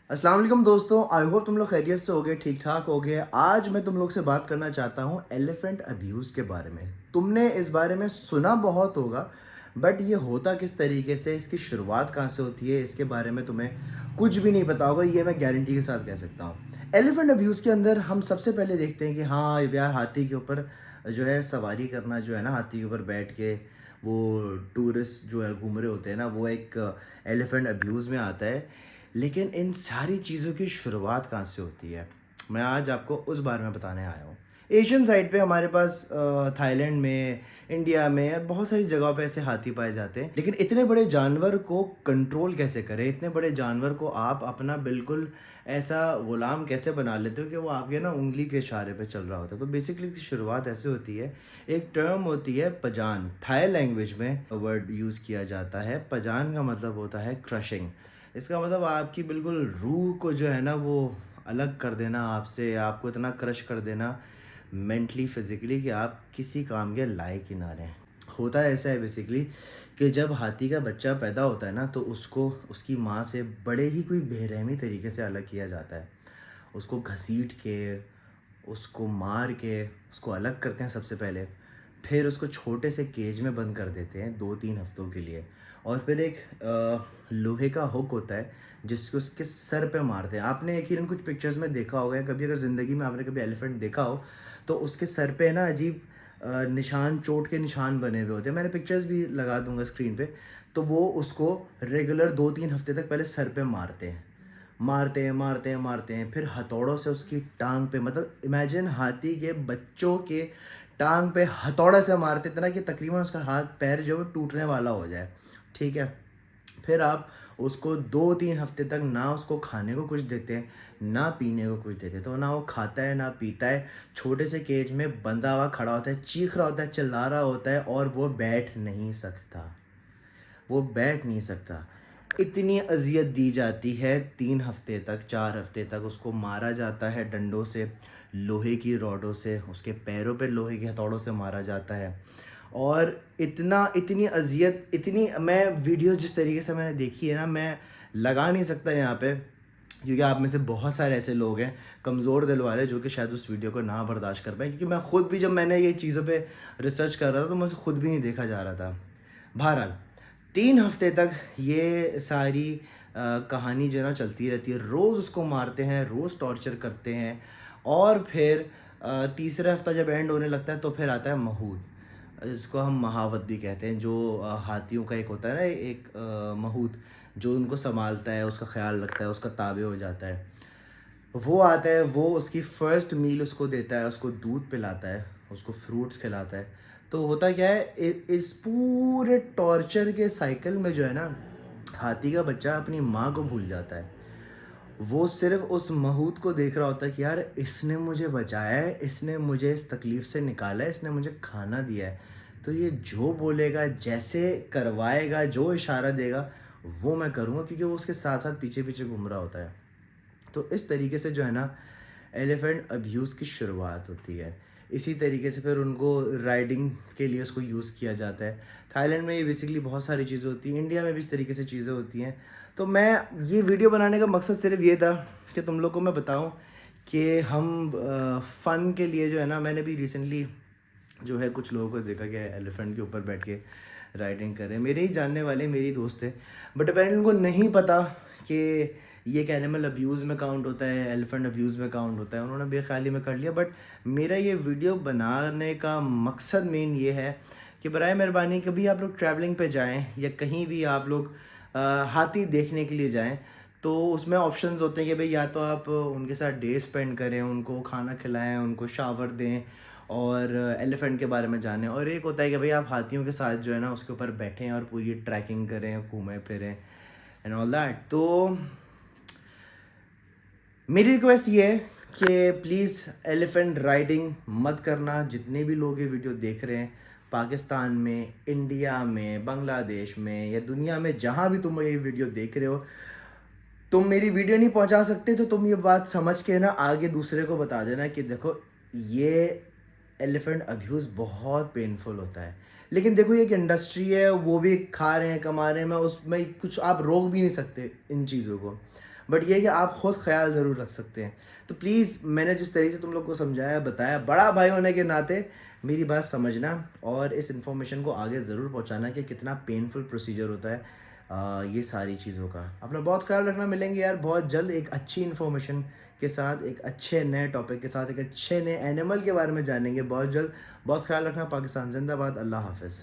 अस्सलाम वालेकुम दोस्तों, आई होप तुम लोग खैरियत से होगे, ठीक ठाक होगे। आज मैं तुम लोग से बात करना चाहता हूँ एलिफेंट अब्यूज़ के बारे में। तुमने इस बारे में सुना बहुत होगा, बट ये होता किस तरीके से, इसकी शुरुआत कहाँ से होती है, इसके बारे में तुम्हें कुछ भी नहीं पता होगा, ये मैं गारंटी के साथ कह सकता हूँ। एलिफेंट अब्यूज़ के अंदर हम सबसे पहले देखते हैं कि हाँ यार, हाथी के ऊपर जो है सवारी करना, जो है ना, हाथी के ऊपर बैठ के वो टूरिस्ट जो है घूम रहे होते हैं ना, वो एक एलिफेंट अब्यूज़ में आता है। लेकिन इन सारी चीज़ों की शुरुआत कहाँ से होती है, मैं आज आपको उस बारे में बताने आया हूँ। एशियन साइड पे हमारे पास थाईलैंड में, इंडिया में बहुत सारी जगहों पे ऐसे हाथी पाए जाते हैं। लेकिन इतने बड़े जानवर को कंट्रोल कैसे करें, इतने बड़े जानवर को आप अपना बिल्कुल ऐसा गुलाम कैसे बना लेते हो कि वो आपके ना उंगली के इशारे पे चल रहा होता है। तो बेसिकली इसकी शुरुआत ऐसे होती है। एक टर्म होती है पजान, थाई लैंग्वेज में वर्ड यूज़ किया जाता है। पजान का मतलब होता है क्रशिंग। इसका मतलब आपकी बिल्कुल रूह को जो है ना वो अलग कर देना आपसे, आपको इतना क्रश कर देना मेंटली फिज़िकली कि आप किसी काम के लायक ही ना रहें। होता ऐसा है बेसिकली कि जब हाथी का बच्चा पैदा होता है ना, तो उसको उसकी माँ से बड़े ही कोई बेरहमी तरीके से अलग किया जाता है। उसको घसीट के, उसको मार के, उसको अलग करते हैं सबसे पहले। फिर उसको छोटे से केज में बंद कर देते हैं 2-3 हफ्तों के लिए। और फिर एक लोहे का हुक होता है जिसको उसके सर पे मारते हैं। आपने यकीनन कुछ पिक्चर्स में देखा होगा, या कभी अगर ज़िंदगी में आपने कभी एलिफेंट देखा हो, तो उसके सर पे ना अजीब निशान, चोट के निशान बने हुए होते हैं। मैंने पिक्चर्स भी लगा दूँगा स्क्रीन पे। तो वो उसको रेगुलर 2-3 हफ्ते तक पहले सर पे मारते हैं। मारते हैं, मारते हैं, मारते हैं, फिर हथौड़ों से उसकी टाँग पे, मतलब इमेजिन हाथी के बच्चों के टाँग पे हथौड़े से मारते इतना कि तकरीबन उसका हाथ पैर जो है वो टूटने वाला हो जाए, ठीक है? फिर आप उसको 2-3 हफ्ते तक ना उसको खाने को कुछ देते, ना पीने को कुछ देते। तो ना वो खाता है, ना पीता है, छोटे से केज में बंधा हुआ खड़ा होता है, चीख रहा होता है, चिल्ला रहा होता है, और वो बैठ नहीं सकता। वो बैठ नहीं सकता। इतनी अज़ियत दी जाती है 3 हफ़्ते तक, 4 हफ़्ते तक उसको मारा जाता है डंडों से, लोहे की रॉडों से, उसके पैरों पे लोहे के हथौड़ों से मारा जाता है। और इतनी अज़ियत, इतनी, मैं वीडियो जिस तरीके से मैंने देखी है ना, मैं लगा नहीं सकता यहाँ पे, क्योंकि आप में से बहुत सारे ऐसे लोग हैं कमज़ोर दिल वाले जो कि शायद उस वीडियो को ना बर्दाश्त कर पाएँ, क्योंकि मैं खुद भी जब मैंने ये चीज़ों पे रिसर्च कर रहा था तो मुझे खुद भी नहीं देखा जा रहा था। बहरहाल 3 हफ्ते तक ये सारी कहानी जो है ना चलती रहती है। रोज़ उसको मारते हैं, रोज़ टॉर्चर करते हैं। और फिर तीसरा हफ्ता जब एंड होने लगता है तो फिर आता है महूत, जिसको हम महावत भी कहते हैं, जो हाथियों का एक होता है ना, एक महूत जो उनको सँभालता है, उसका ख़्याल रखता है, उसका ताबे हो जाता है। वो आता है, वो उसकी फर्स्ट मील उसको देता है, उसको दूध पिलाता है, उसको फ्रूट्स खिलाता है। तो होता क्या है, इस पूरे टॉर्चर के साइकिल में जो है ना, हाथी का बच्चा अपनी माँ को भूल जाता है। वो सिर्फ़ उस महूत को देख रहा होता है कि यार इसने मुझे बचाया है, इसने मुझे इस तकलीफ़ से निकाला है, इसने मुझे खाना दिया है। तो ये जो बोलेगा, जैसे करवाएगा, जो इशारा देगा, वो मैं करूँगा, क्योंकि वो उसके साथ-साथ पीछे-पीछे घूम रहा होता है। तो इस तरीके से जो है ना, एलिफेंट अब्यूज़ की शुरुआत होती है। इसी तरीके से फिर उनको राइडिंग के लिए उसको यूज़ किया जाता है। थाईलैंड में ये बेसिकली बहुत सारी चीज़ें होती हैं, इंडिया में भी इस तरीके से चीज़ें होती हैं। तो मैं ये वीडियो बनाने का मकसद सिर्फ़ ये था कि तुम लोग को मैं बताऊँ कि हम फ़न के लिए जो है ना, मैंने भी रिसेंटली जो है कुछ लोगों को देखा कि एलिफेंट के ऊपर बैठ के राइडिंग कर रहे हैं। मेरे ही जानने वाले, मेरी दोस्त है, बट अपेरेंटली उनको नहीं पता कि ये एक एनिमल अब्यूज़ में काउंट होता है, एलिफेंट अब्यूज़ में काउंट होता है। उन्होंने बेख्याली में कर लिया। बट मेरा ये वीडियो बनाने का मकसद मेन ये है कि बराए मेहरबानी कभी आप लोग ट्रैवलिंग पे जाएँ, या कहीं भी आप लोग हाथी देखने के लिए जाएँ, तो उसमें ऑप्शंस होते हैं कि भाई या तो आप उनके साथ डे स्पेंड करें, उनको खाना खिलाएँ, उनको शावर दें और एलिफेंट के बारे में जानें, और एक होता है कि भाई आप हाथियों के साथ जो है ना उसके ऊपर बैठें और पूरी ट्रैकिंग करें, घूमें फिरें एंड ऑल दैट। तो मेरी रिक्वेस्ट ये है कि प्लीज़ एलिफेंट राइडिंग मत करना। जितने भी लोग ये वीडियो देख रहे हैं, पाकिस्तान में, इंडिया में, बांग्लादेश में, या दुनिया में जहाँ भी तुम ये वीडियो देख रहे हो, तुम मेरी वीडियो नहीं पहुंचा सकते तो तुम ये बात समझ के ना आगे दूसरे को बता देना कि देखो, ये एलिफेंट अब्यूज़ बहुत पेनफुल होता है। लेकिन देखो, ये एक इंडस्ट्री है, वो भी खा रहे हैं, कमा रहे हैं, मैं उसमें कुछ आप रोक भी नहीं सकते इन चीज़ों को। बट ये है कि आप खुद ख्याल ज़रूर रख सकते हैं। तो प्लीज़ मैंने जिस तरीके से तुम लोग को समझाया बताया, बड़ा भाई होने के नाते मेरी बात समझना और इस इन्फॉर्मेशन को आगे ज़रूर पहुंचाना कि कितना पेनफुल प्रोसीजर होता है ये सारी चीज़ों का। अपना बहुत ख्याल रखना। मिलेंगे यार बहुत जल्द एक अच्छी इन्फॉर्मेशन के साथ, एक अच्छे नए टॉपिक के साथ, एक अच्छे नए एनिमल के बारे में जानेंगे बहुत जल्द। बहुत ख्याल रखना। पाकिस्तान जिंदाबाद। अल्लाह हाफ़िज़।